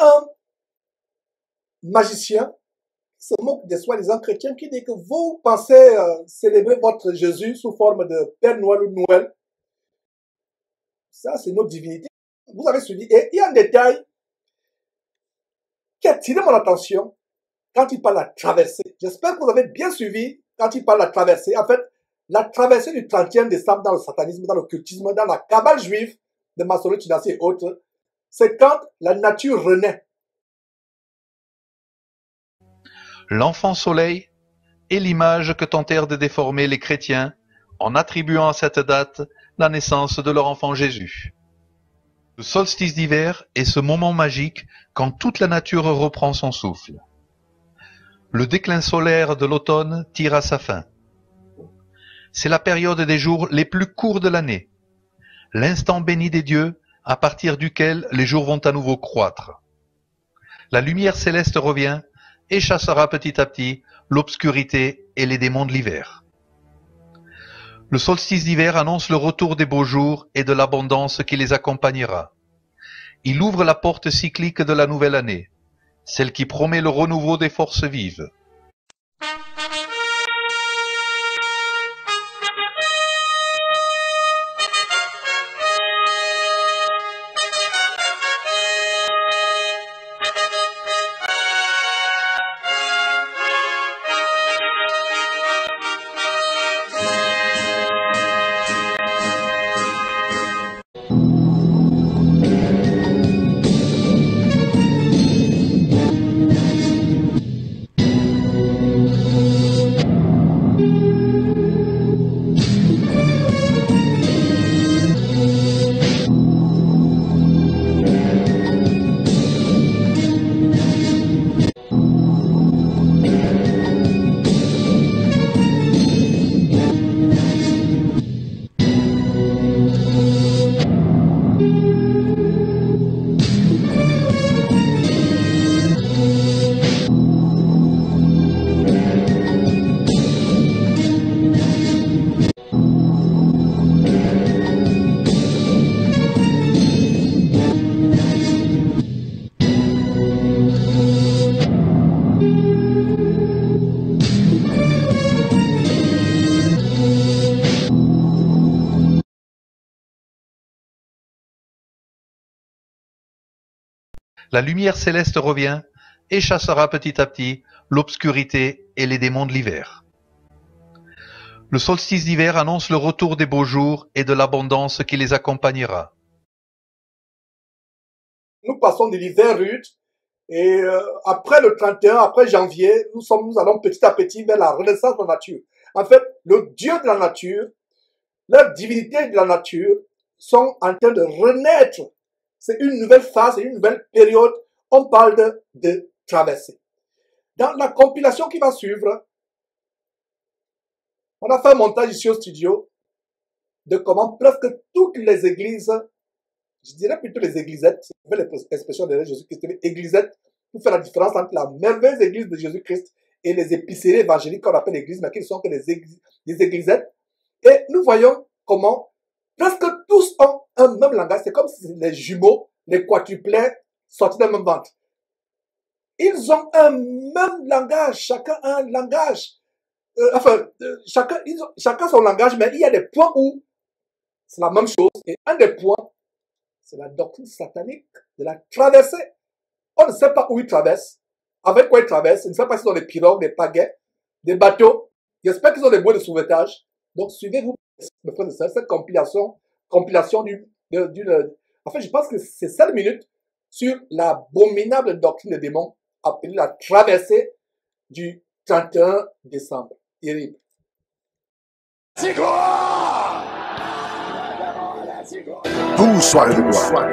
un magicien qui se moque des soi-disant chrétiens qui dit que vous pensez célébrer votre Jésus sous forme de Père Noël ou Noël. Ça, c'est notre divinité. Vous avez suivi. Et il y a un détail qui a attiré mon attention quand il parle de la traversée. J'espère que vous avez bien suivi quand il parle de la traversée. En fait, la traversée du 31 décembre dans le satanisme, dans l'occultisme, dans la cabale juive de maçonnerie, et autres, c'est quand la nature renaît. L'enfant soleil est l'image que tentèrent de déformer les chrétiens en attribuant à cette date la naissance de leur enfant Jésus. Le solstice d'hiver est ce moment magique quand toute la nature reprend son souffle. Le déclin solaire de l'automne tire à sa fin. C'est la période des jours les plus courts de l'année, l'instant béni des dieux à partir duquel les jours vont à nouveau croître. La lumière céleste revient et chassera petit à petit l'obscurité et les démons de l'hiver. Le solstice d'hiver annonce le retour des beaux jours et de l'abondance qui les accompagnera. Il ouvre la porte cyclique de la nouvelle année, celle qui promet le renouveau des forces vives. La lumière céleste revient et chassera petit à petit l'obscurité et les démons de l'hiver. Le solstice d'hiver annonce le retour des beaux jours et de l'abondance qui les accompagnera. Nous passons de l'hiver rude et après le 31, après janvier, nous allons petit à petit vers la renaissance de la nature. En fait, le Dieu de la nature, la divinité de la nature sont en train de renaître. C'est une nouvelle phase, c'est une nouvelle période. On parle de traversée. Dans la compilation qui va suivre, on a fait un montage ici au studio de comment presque toutes les églises, je dirais plutôt les églisettes, c'est une nouvelle expression de Jésus-Christ, les églisettes, pour faire la différence entre la merveilleuse église de Jésus-Christ et les épiceries évangéliques qu'on appelle l'église, mais qui ne sont que des églisettes. Et nous voyons comment presque tous ont un même langage. C'est comme si les jumeaux, les quadruplets sortis d'un même ventre. Ils ont un même langage. Chacun a un langage. Chacun son langage, mais il y a des points où c'est la même chose. Et un des points, c'est la doctrine satanique de la traversée. On ne sait pas où ils traversent, avec quoi ils traversent. On ne sait pas s'ils ont des pirogues, des pagaies, des bateaux. J'espère qu'ils ont des bois de sauvetage. Donc, suivez-vous, mes frères et sœurs, cette compilation en fait, je pense que c'est 7 minutes sur l'abominable doctrine des démons appelée la traversée du 31 décembre. Terrible. Douze soirées de gloire.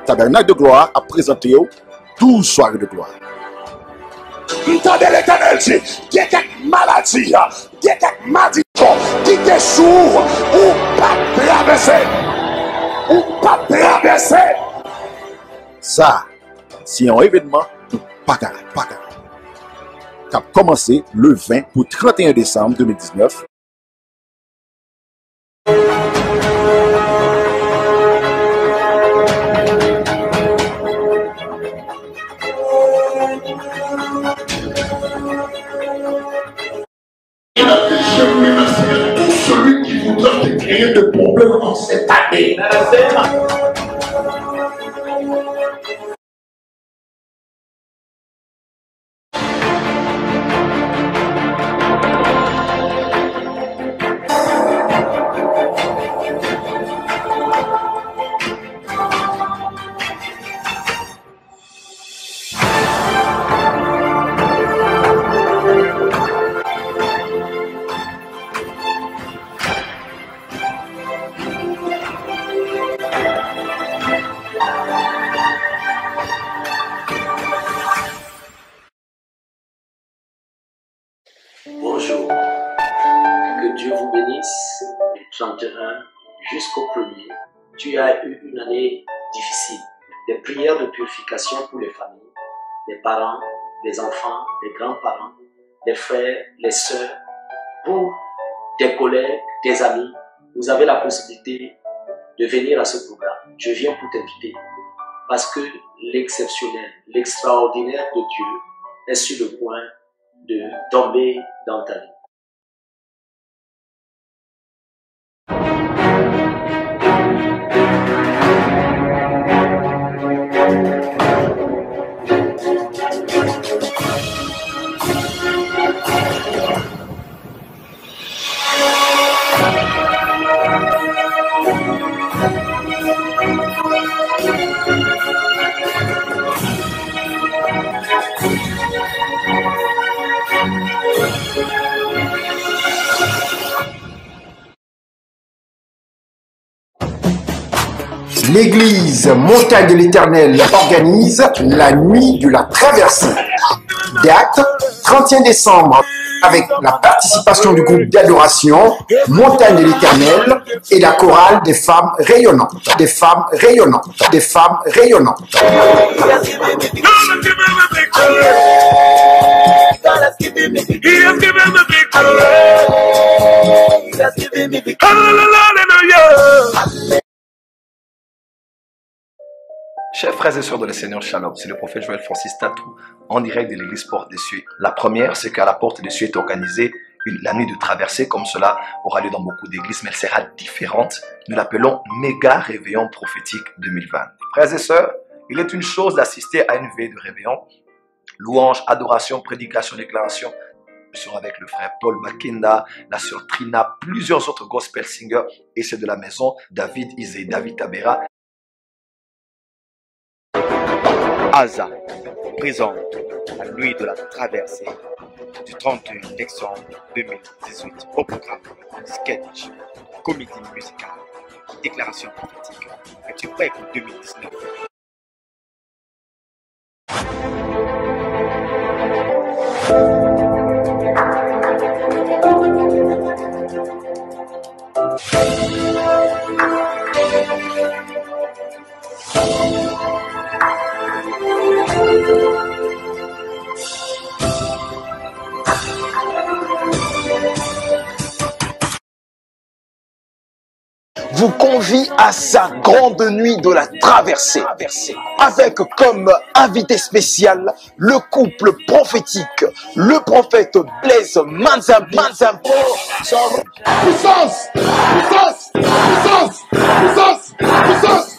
Tabernacle de gloire a présenté 12 soirées de gloire. Entendez l'Éternel dit, il y a quelques maladies, il y a quelques malédictions qui te sourd ou pas traverser. Ou pas traverser. Ça, c'est un événement de pagare. Qui a commencé le 20 au 31 décembre 2019. période de problème en cette année. Bonjour, que Dieu vous bénisse du 31 jusqu'au 1er. Tu as eu une année difficile, des prières de purification pour les familles, les parents, les enfants, les grands-parents, les frères, les sœurs, pour tes collègues, tes amis. Vous avez la possibilité de venir à ce programme. Je viens pour t'inviter parce que l'exceptionnel, l'extraordinaire de Dieu est sur le point de tomber dans ta vie. L'église Montagne de l'Éternel organise la nuit de la traversée. Date 31 décembre avec la participation du groupe d'adoration Montagne de l'Éternel et la chorale des femmes rayonnantes, des femmes rayonnantes, des femmes rayonnantes. Chers frères et sœurs de le Seigneur, Shalom, c'est le prophète Joël Francis Tatou en direct de l'église Porte des Cieux. La première, c'est qu'à la Porte des Cieux est organisée la nuit de traversée, comme cela aura lieu dans beaucoup d'églises, mais elle sera différente. Nous l'appelons Méga Réveillon Prophétique 2020. Frères et sœurs, il est une chose d'assister à une veille de réveillon, louange, adoration, prédication, déclaration. Nous serons avec le frère Paul Bakenda, la sœur Trina, plusieurs autres gospel singers et ceux de la maison, David Isé, David Tabera. Aza présente la nuit de la traversée du 31 décembre 2018 au programme sketch, comédie musicale, déclaration prophétique. Es-tu prêt pour 2019? Vous convie à sa grande nuit de la traversée, avec comme invité spécial le couple prophétique, le prophète Blaise Manzambi, Puissance! Puissance! Puissance! Puissance! Puissance!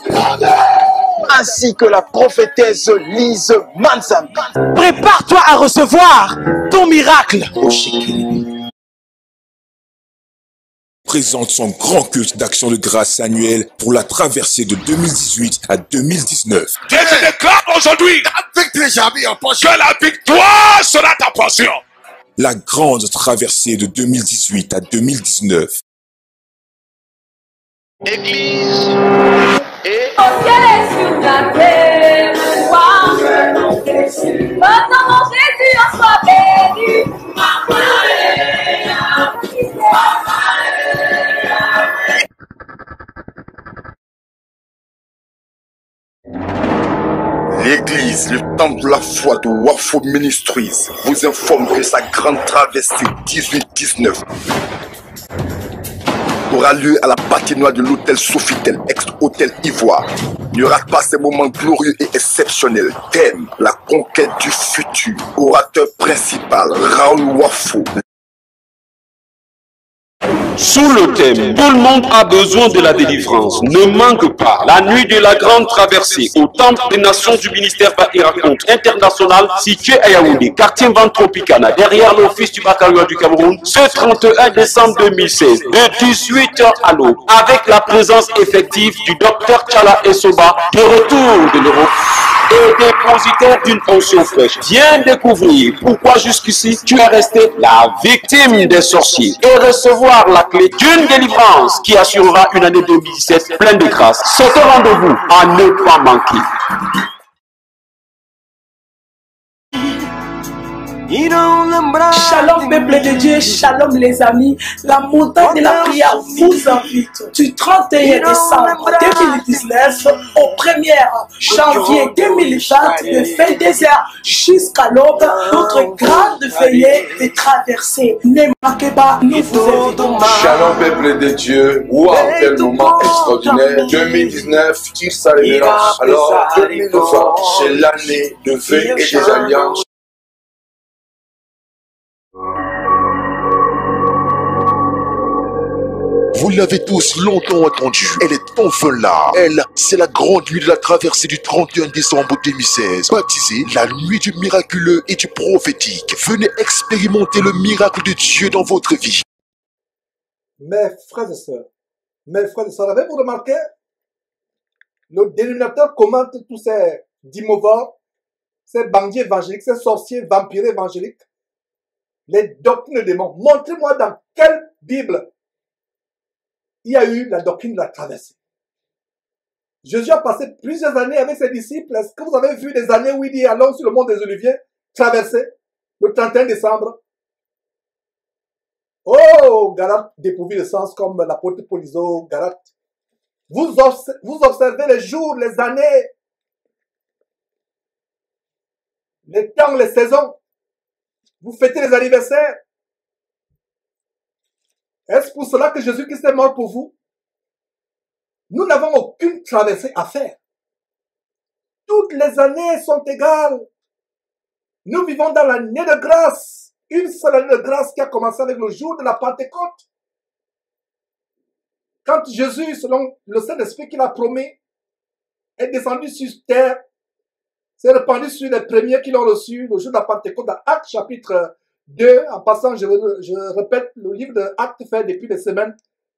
ainsi que la prophétesse Lise Manzambi. Prépare-toi à recevoir ton miracle. Présente son grand culte d'action de grâce annuel pour la traversée de 2018 à 2019. Dieu te déclare aujourd'hui que la victoire sera ta portion. La grande traversée de 2018 à 2019. Église et Au ciel et sur la terre, maintenant mon Jésus en soit béni. L'église, le temple de la foi de Wafo Ministries vous informe que sa grande traversée 18-19 aura lieu à la patinoire de l'hôtel Sofitel, ex-hôtel Ivoire. Ne rate pas ces moments glorieux et exceptionnels. Thème, la conquête du futur. Orateur principal, Raoul Wafo. Sous le thème « Tout le monde a besoin de la délivrance », ne manque pas la nuit de la grande traversée au Temple des Nations du ministère Bahira Compte International situé à Yaoundé, quartier Van Tropicana, derrière l'office du baccalauréat du Cameroun, ce 31 décembre 2016, de 18h à l'aube, avec la présence effective du docteur Tchala Essoba, de retour de l'Europe et dépositaire d'une pension fraîche. Viens découvrir pourquoi jusqu'ici tu es resté la victime des sorciers et recevoir la clé d'une délivrance qui assurera une année 2017 pleine de grâce. C'est un rendez-vous à ne pas manquer. Shalom peuple de Dieu, shalom les amis, la montagne de la prière vous invite du 31 décembre 2019 au 1er janvier 2020 de 22h jusqu'à l'aube, notre grande veillée de traversée. Ne manquez pas, nous vous invitons. Shalom peuple de Dieu, wow, quel moment extraordinaire. 2019 tire sa révérence. Alors 2020, c'est l'année de veille et des alliances. Vous l'avez tous longtemps entendu, elle est enfin là. Elle, c'est la grande nuit de la traversée du 31 décembre 2016, baptisée la nuit du miraculeux et du prophétique. Venez expérimenter le miracle de Dieu dans votre vie. Mes frères et sœurs, avez-vous remarqué? Le dénominateur commente tous ces dimovores, ces bandits évangéliques, ces sorciers vampires évangéliques, les doctrines de démons. Montrez-moi dans quelle Bible il y a eu la doctrine de la traversée. Jésus a passé plusieurs années avec ses disciples. Est-ce que vous avez vu des années où il dit allons sur le mont des Oliviers, traverser le 31 décembre? Oh, Galate dépourvu de sens comme l'apôtre Poliso, Galate. Vous observez les jours, les années, les temps, les saisons. Vous fêtez les anniversaires. Est-ce pour cela que Jésus-Christ est mort pour vous? Nous n'avons aucune traversée à faire. Toutes les années sont égales. Nous vivons dans l'année de grâce. Une seule année de grâce qui a commencé avec le jour de la Pentecôte. Quand Jésus, selon le Saint-Esprit qu'il a promis, est descendu sur terre, s'est répandu sur les premiers qui l'ont reçu le jour de la Pentecôte dans Actes chapitre 2, en passant, je répète, le livre de Actes fait depuis des semaines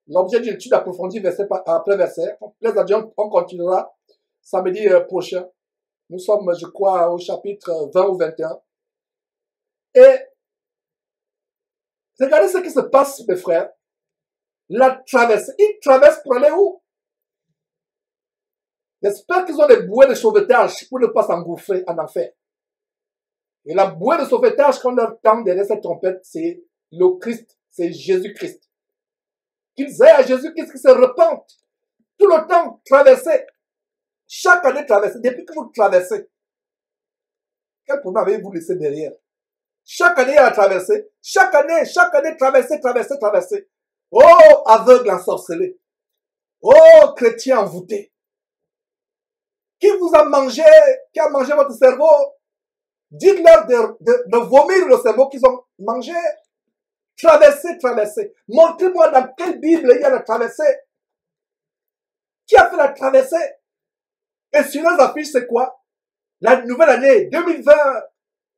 l'objet d'une étude approfondie verset après verset. Les adjoints, on continuera samedi prochain. Nous sommes, je crois, au chapitre 20 ou 21. Et regardez ce qui se passe, mes frères. La traversée. Ils traversent pour aller où? J'espère qu'ils ont des bouées de sauvetage pour ne pas s'engouffrer en enfer. Et la bouée de sauvetage qu'on leur tend derrière cette trompette, c'est le Christ, c'est Jésus-Christ. Qu'ils aient à Jésus-Christ, qu'ils se repentent. Tout le temps, traverser. Chaque année, traverser. Depuis que vous traversez, quel problème avez-vous laissé derrière? Chaque année, à traverser. Chaque année, traverser. Oh, aveugle ensorcelé. Oh, chrétien envoûté. Qui vous a mangé, qui a mangé votre cerveau? Dites-leur de vomir le cerveau qu'ils ont mangé. Traverser. Montrez-moi dans quelle Bible il y a la traversée. Qui a fait la traversée? Et sur les affiches, c'est quoi? La nouvelle année 2020.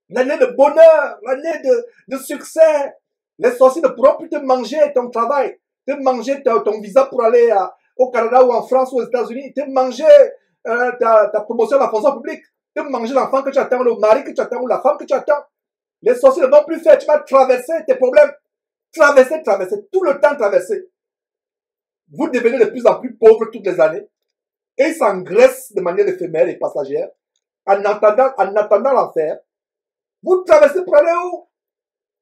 L'année de bonheur. L'année de succès. Les sorciers ne pourront plus te manger ton travail. Te manger ton visa pour aller au Canada ou en France ou aux États-Unis. Te manger ta promotion dans la fonction publique. De manger l'enfant que tu attends, le mari que tu attends ou la femme que tu attends. Les sorciers ne vont plus faire. Tu vas traverser tes problèmes. Traverser. Tout le temps traverser. Vous devenez de plus en plus pauvres toutes les années. Et ils s'engraissent de manière éphémère et passagère. En attendant l'enfer. Vous traversez pour aller où?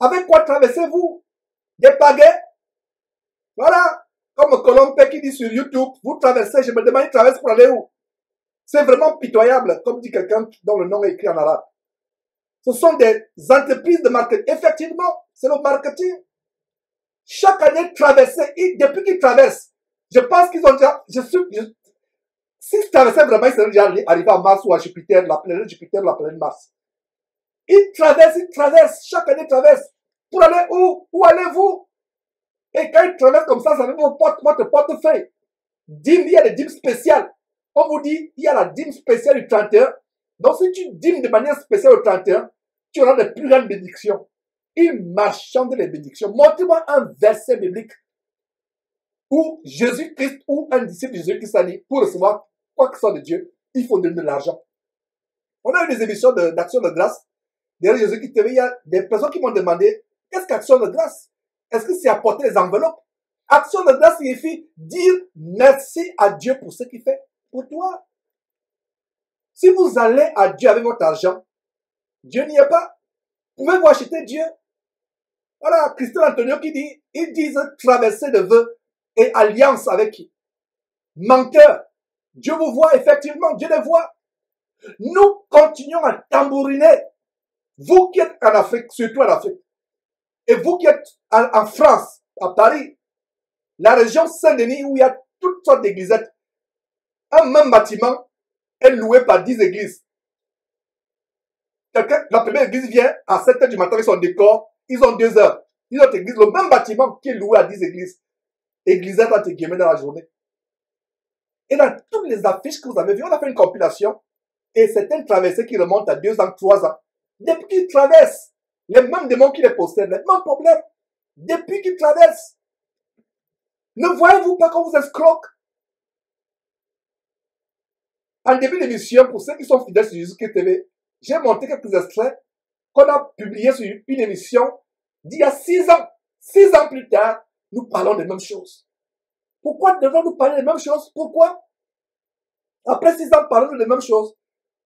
Avec quoi traversez-vous? Des pagaies? Voilà. Comme Colombe qui dit sur YouTube, vous traversez, je me demande, il traverse pour aller où? C'est vraiment pitoyable, comme dit quelqu'un dont le nom est écrit en arabe. Ce sont des entreprises de marketing. Effectivement, c'est le marketing. Chaque année, traverser, depuis qu'ils traversent, je pense qu'ils ont déjà, s'ils traversaient vraiment, ils seraient déjà arrivés à Mars ou à Jupiter, la planète Jupiter, la planète Mars. Ils traversent, chaque année ils traversent. Pour aller où? Où allez-vous? Et quand ils traversent comme ça veut dire votre portefeuille. Dîme, il y a des dîmes spéciales. On vous dit, il y a la dîme spéciale du 31. Donc si tu dîmes de manière spéciale au 31, tu auras de plus grandes bénédictions. Il marchande les bénédictions. Montrez-moi un verset biblique où Jésus-Christ ou un disciple de Jésus-Christ a dit, pour recevoir quoi que ce soit de Dieu, il faut donner de l'argent. On a eu des émissions d'action de grâce. Derrière Jésus-Christ TV, il y a des personnes qui m'ont demandé, qu'est-ce qu'action de grâce? Est-ce que c'est apporter les enveloppes? Action de grâce signifie dire merci à Dieu pour ce qu'il fait pour toi. Si vous allez à Dieu avec votre argent, Dieu n'y est pas. Pouvez-vous acheter Dieu? Voilà, Christophe Antonio qui dit, ils disent traverser de vœux et alliance avec qui? Menteur. Dieu vous voit, effectivement, Dieu les voit. Nous continuons à tambouriner. Vous qui êtes en Afrique, surtout en Afrique, et vous qui êtes en France, à Paris, la région Saint-Denis où il y a toutes sortes d'églisettes, un même bâtiment est loué par 10 églises. La première église vient à 7 h du matin avec son décor, ils ont 2 heures. Une autre église, le même bâtiment qui est loué à 10 églises. Églisettes entre guillemets dans la journée. Et dans toutes les affiches que vous avez vues, on a fait une compilation et certaines traversées qui remontent à 2 ans, 3 ans. Depuis qu'ils traversent, les mêmes démons qui les possèdent, les mêmes problèmes. Depuis qu'ils traversent. Ne voyez-vous pas qu'on vous escroque? En début d'émission, pour ceux qui sont fidèles sur Jésus-Christ TV, j'ai montré quelques extraits qu'on a publiés sur une émission d'il y a 6 ans. 6 ans plus tard, nous parlons des mêmes choses. Pourquoi devons-nous parler des mêmes choses? Pourquoi? Après 6 ans, parlons des mêmes choses.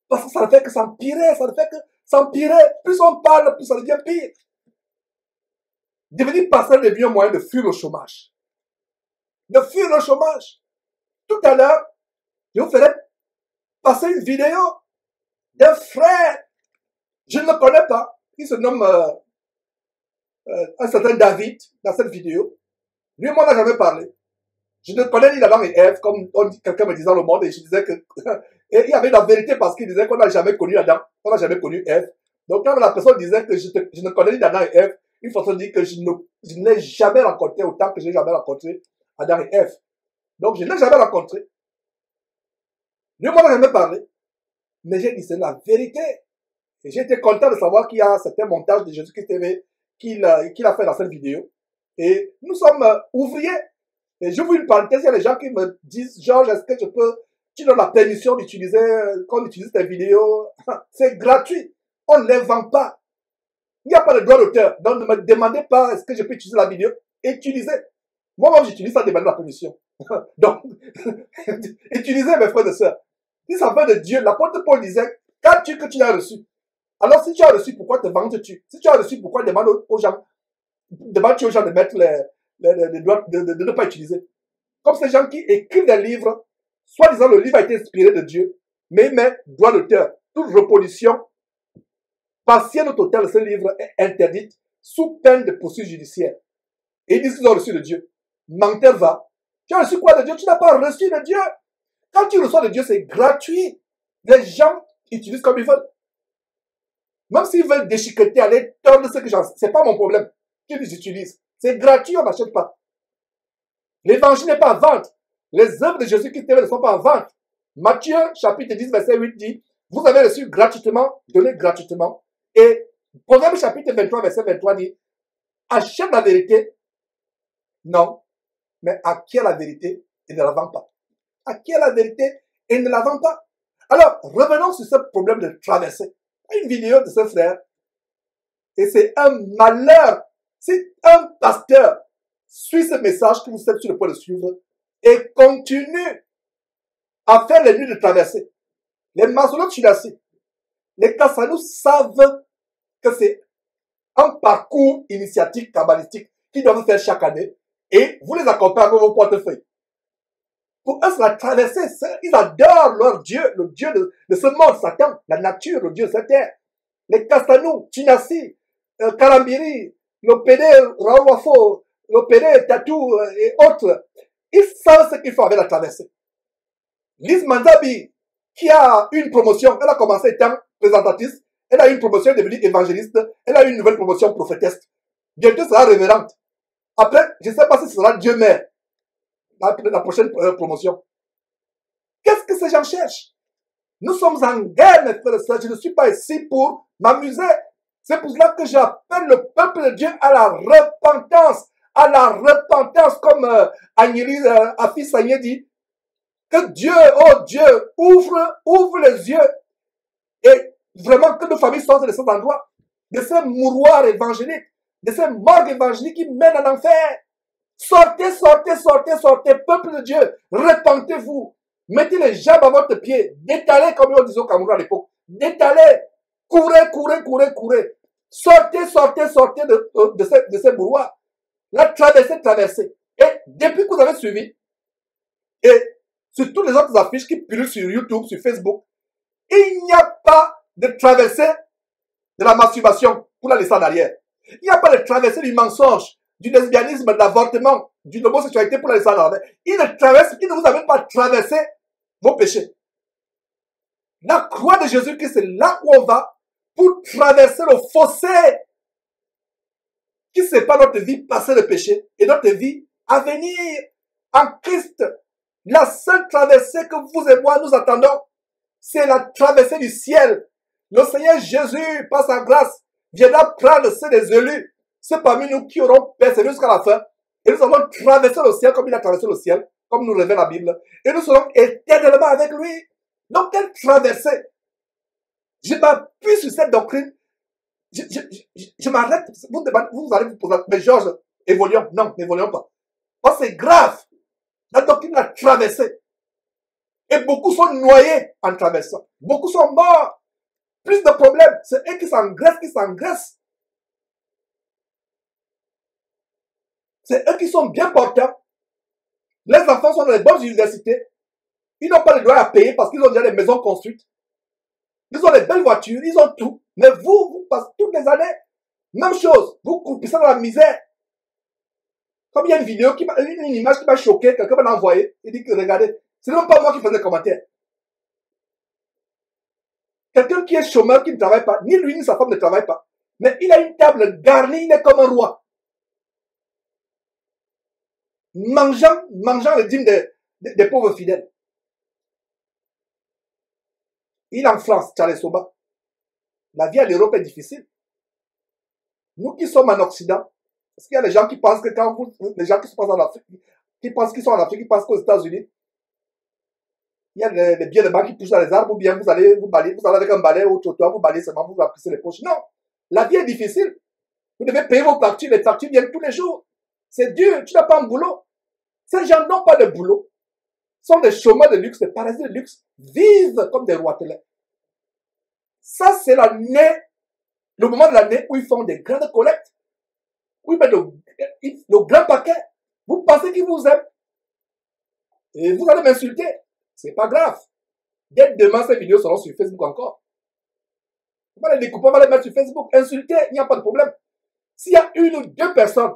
Parce que ça ne fait que s'empirer, ça ne fait que s'empirer. Plus on parle, plus ça devient pire. Devenir pasteur devient un moyen de fuir le chômage. De fuir le chômage. Tout à l'heure, je vous ferai passer une vidéo d'un frère. Je ne le connais pas. Il se nomme un certain David dans cette vidéo. Lui et moi, on n'a jamais parlé. Je ne connais ni Adam et Ève, comme quelqu'un me disait dans le monde, et je disais que et il y avait la vérité parce qu'il disait qu'on n'a jamais connu Adam, on n'a jamais connu Ève. Donc quand la personne disait que je ne connais ni Adam et Ève, une façon de dire que je ne l'ai jamais rencontré autant que je n'ai jamais rencontré Adam et Ève. Donc je ne l'ai jamais rencontré. Lui et moi, on n'a jamais parlé. Mais j'ai dit, c'est la vérité. Et j'ai été content de savoir qu'il y a certains montages de Jésus-Christ TV qu'il a fait dans cette vidéo. Et nous sommes ouvriers. Et j'ouvre une parenthèse, il y a des gens qui me disent, Georges, est-ce que tu donnes la permission d'utiliser, qu'on utilise tes vidéos? C'est gratuit. On ne les vend pas. Il n'y a pas de droit d'auteur. Donc ne me demandez pas, est-ce que je peux utiliser la vidéo? Utilisez. Moi-même, j'utilise sans demander la permission. Donc, utilisez mes frères et sœurs. Si ça vient de Dieu, l'apôtre Paul disait, qu'as-tu que tu l'as reçu? Alors si tu as reçu, pourquoi te vends-tu? Si tu as reçu, pourquoi demandes-tu aux gens de mettre les droits, de ne pas utiliser? Comme ces gens qui écrivent des livres, soi-disant le livre a été inspiré de Dieu, mais il met droit d'auteur. Toute reproduction partielle ou totale de ce livre est interdite sous peine de poursuite judiciaire. Et ils disent qu'ils ont reçu de Dieu. Menteur va. Tu as reçu quoi de Dieu? Tu n'as pas reçu de Dieu. Quand tu reçois de Dieu, c'est gratuit. Les gens utilisent comme ils veulent. Même s'ils veulent déchiqueter, aller tordre ce que j'en sais, c'est pas mon problème. Qu'ils les utilisent. C'est gratuit, on n'achète pas. L'évangile n'est pas à vendre. Les œuvres de Jésus-Christ ne sont pas à vendre. Matthieu, chapitre 10, verset 8 dit, vous avez reçu gratuitement, donnez gratuitement. Et Proverbe, chapitre 23, verset 23 dit, achète la vérité. Non. Mais acquiert la vérité et ne la vend pas. Acquiert la vérité et ne la vend pas. Alors, revenons sur ce problème de traversée. Une vidéo de ce frère. Et c'est un malheur. Si un pasteur suit ce message que vous êtes sur le point de suivre et continue à faire les nuits de traversée, les maçonneaux Chilasi, les Kassanou savent que c'est un parcours initiatique kabbalistique qu'ils doivent faire chaque année et vous les accompagnez avec vos portefeuilles. Pour eux, c'est la traversée. Ils adorent leur Dieu, le Dieu de ce monde, Satan, la nature, le Dieu de cette terre. Les Kastanou, Chinasi, Karambiri, le Pédé, Raouafo, le Pédé, Tatou et autres, ils savent ce qu'il faut avec la traversée. Lise Manzabi, qui a une promotion, elle a commencé étant présentatrice, elle a une promotion, elle est devenue évangéliste, elle a une nouvelle promotion prophétesse. Bientôt, elle sera révérende. Après, je ne sais pas si ce sera Dieu Mère, la prochaine promotion. Qu'est-ce que ces gens cherchent? Nous sommes en guerre, mes frères et sœurs. Je ne suis pas ici pour m'amuser. C'est pour cela que j'appelle le peuple de Dieu à la repentance. À la repentance, comme Afis Sagné dit. Que Dieu, oh Dieu, ouvre les yeux. Et vraiment que nos familles sortent de cet endroit. De ces mouroirs évangéliques. De ces morgues évangéliques qui mènent en enfer. Sortez, sortez, sortez, sortez. Peuple de Dieu, repentez-vous. Mettez les jambes à votre pied. Détalez, comme on disait au Cameroun à l'époque. Détalez. Courez, courez, courez, courez. Sortez, sortez, sortez de ces mouroirs. Là, traversez, traversez. Et depuis que vous avez suivi, et sur toutes les autres affiches qui pullulent sur YouTube, sur Facebook, il n'y a pas de traversée de la masturbation pour la laisser en arrière. Il n'y a pas de traversée du mensonge, du lesbianisme, de l'avortement, de l'homosexualité pour la laisser en arrière. Il ne vous amène pas à traverser vos péchés. La croix de Jésus-Christ, c'est là où on va pour traverser le fossé qui sépare notre vie passée de péché et notre vie à venir en Christ. La seule traversée que vous et moi nous attendons, c'est la traversée du ciel. Le Seigneur Jésus, par sa grâce, viendra prendre ceux des élus, ceux parmi nous qui auront persévéré jusqu'à la fin, et nous allons traverser le ciel comme il a traversé le ciel, comme nous révèle la Bible, et nous serons éternellement avec lui. Donc, quelle traversée? Je m'appuie sur cette doctrine. Je m'arrête. Vous allez vous poser, mais Georges, évoluons. Non, n'évoluons pas. Parce que c'est grave. La doctrine a traversé. Et beaucoup sont noyés en traversant. Beaucoup sont morts. Plus de problèmes. C'est eux qui s'engraissent, C'est eux qui sont bien portants. Les enfants sont dans les bonnes universités. Ils n'ont pas le droit à payer parce qu'ils ont déjà des maisons construites. Ils ont des belles voitures, ils ont tout. Mais vous passez toutes les années, même chose. Vous croupissez dans la misère. Comme il y a une vidéo, une image qui m'a choqué, quelqu'un m'a envoyé. Il dit que regardez, c'est même pas moi qui faisais le commentaire. Quelqu'un qui est chômeur, qui ne travaille pas, ni lui ni sa femme ne travaillent pas. Mais il a une table garnie, il est comme un roi. Mangeant le dîme des pauvres fidèles. Il est en France, Charles Soba. La vie à l'Europe est difficile. Nous qui sommes en Occident, parce qu'il y a des gens qui pensent que les gens qui se passent en Afrique, qui pensent qu'ils sont en Afrique, qui pensent qu'aux États-Unis, il y a les biens de banque qui poussent dans les arbres, ou bien vous allez avec un balai au trottoir, vous balayez seulement, vous remplissez les poches. Non! La vie est difficile. Vous devez payer vos factures, les factures viennent tous les jours. C'est dur, tu n'as pas un boulot. Ces gens n'ont pas de boulot. Sont des chômeurs de luxe, des parasites de luxe, vivent comme des roitelets. Ça, c'est l'année, le moment de l'année où ils font des grandes collectes, où ils mettent le grand paquet. Vous pensez qu'ils vous aiment. Et vous allez m'insulter. C'est pas grave. Dès demain, ces vidéos seront sur Facebook encore. On va les découper, on va les mettre sur Facebook. Insulter, il n'y a pas de problème. S'il y a une ou deux personnes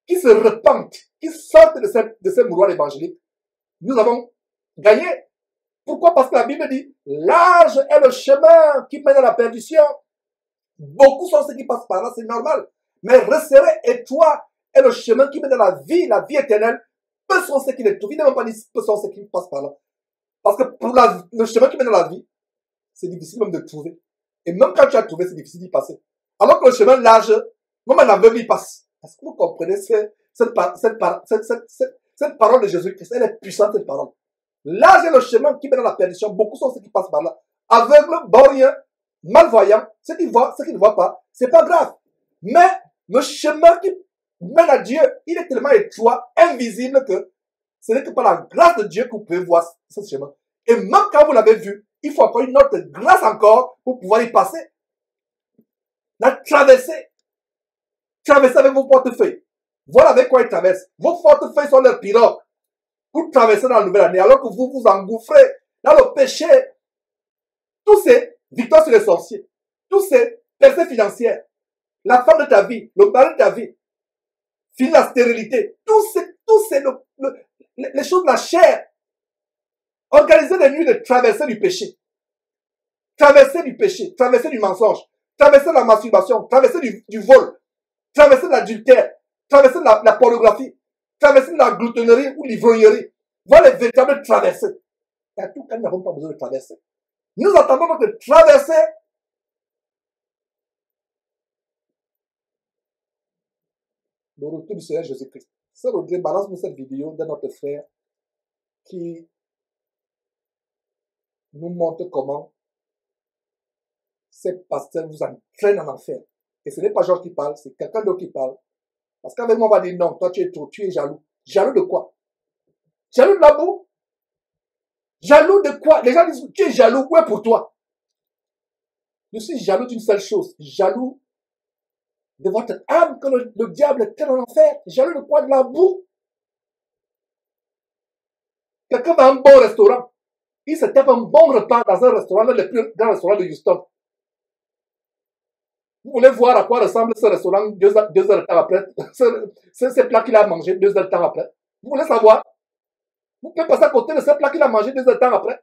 qui se repentent, qui sortent de ces mouroirs évangéliques, nous avons gagné. Pourquoi? Parce que la Bible dit, large est le chemin qui mène à la perdition. Beaucoup sont ceux qui passent par là, c'est normal. Mais resserré, étroit est le chemin qui mène à la vie éternelle. Peu sont ceux qui le trouvent. Il n'a même pas dit peu sont ceux qui passent par là. Parce que pour le chemin qui mène à la vie, c'est difficile même de trouver. Et même quand tu as trouvé, c'est difficile d'y passer. Alors que le chemin large, même un aveugle y passe. Est-ce que vous comprenez cette parole de Jésus-Christ? Elle est puissante, cette parole. Large est le chemin qui mène à la perdition. Beaucoup sont ceux qui passent par là. Aveugles, borgneux, malvoyants, ceux qui voient, ceux qui ne voient pas. C'est pas grave. Mais le chemin qui mène à Dieu, il est tellement étroit, invisible que ce n'est que par la grâce de Dieu que vous pouvez voir ce chemin. Et même quand vous l'avez vu, il faut encore une autre grâce encore pour pouvoir y passer. La traverser. Traverser avec vos portefeuilles. Voilà avec quoi ils traversent. Vos portefeuilles sont leurs pirogues. Pour traverser dans la nouvelle année, alors que vous vous engouffrez dans le péché. Tous ces victoires sur les sorciers, tous ces percées financières, la femme de ta vie, le mari de ta vie, finir la stérilité, les choses de la chair. Organiser des nuits de traversée du péché. Traverser du péché, traverser du mensonge, traverser de la masturbation, traverser du vol, traverser de l'adultère, traverser la pornographie, traverser la gloutonnerie ou l'ivrognerie. Voilà les véritables traversées. Et à tout cas, nous n'avons pas besoin de traverser. Nous attendons notre traversée. Le retour du Seigneur Jésus-Christ. Sœur Audrey, balance-nous cette vidéo de notre frère qui nous montre comment ces pasteurs vous entraînent en enfer. Et ce n'est pas Jean qui parle, c'est quelqu'un d'autre qui parle. Parce qu'avec moi, on va dire non, toi tu es trop, tu es jaloux. Jaloux de quoi? Jaloux de la boue? Jaloux de quoi? Les gens disent, tu es jaloux, où est pour toi? Je suis jaloux d'une seule chose, jaloux de votre âme que le diable traîne en enfer. Jaloux de quoi? De la boue? Quelqu'un va à un bon restaurant. Il se tape un bon repas dans un restaurant, le plus grand restaurant de Houston. Vous voulez voir à quoi ressemble ce restaurant 2 heures de temps après? Ces plats qu'il a mangé 2 heures de temps après. Vous voulez savoir? Vous pouvez passer à côté de ce plat qu'il a mangé 2 heures de temps après.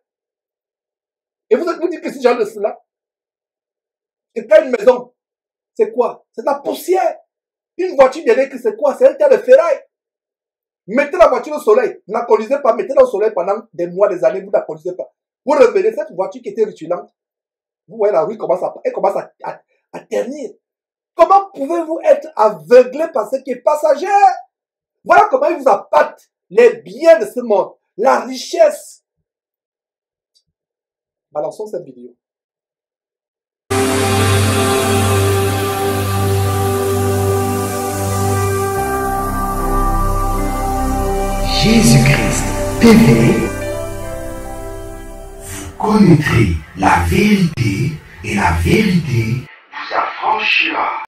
Et vous dites que c'est genre de cela. Et pas une maison. C'est quoi? C'est de la poussière. Une voiture derrière, c'est quoi? C'est un tas de ferraille. Mettez la voiture au soleil. Ne la conduisez pas. Mettez-la au soleil pendant des mois, des années. Vous ne la conduisez pas. Vous revenez cette voiture qui était rutilante. Vous voyez la rue commence à ternir. Comment pouvez-vous être aveuglé par ce qui est passager? Voilà comment il vous appâte les biens de ce monde, la richesse. Balançons cette vidéo. Jésus-Christ TV, vous connaîtrez la vérité et la vérité vous affranchira.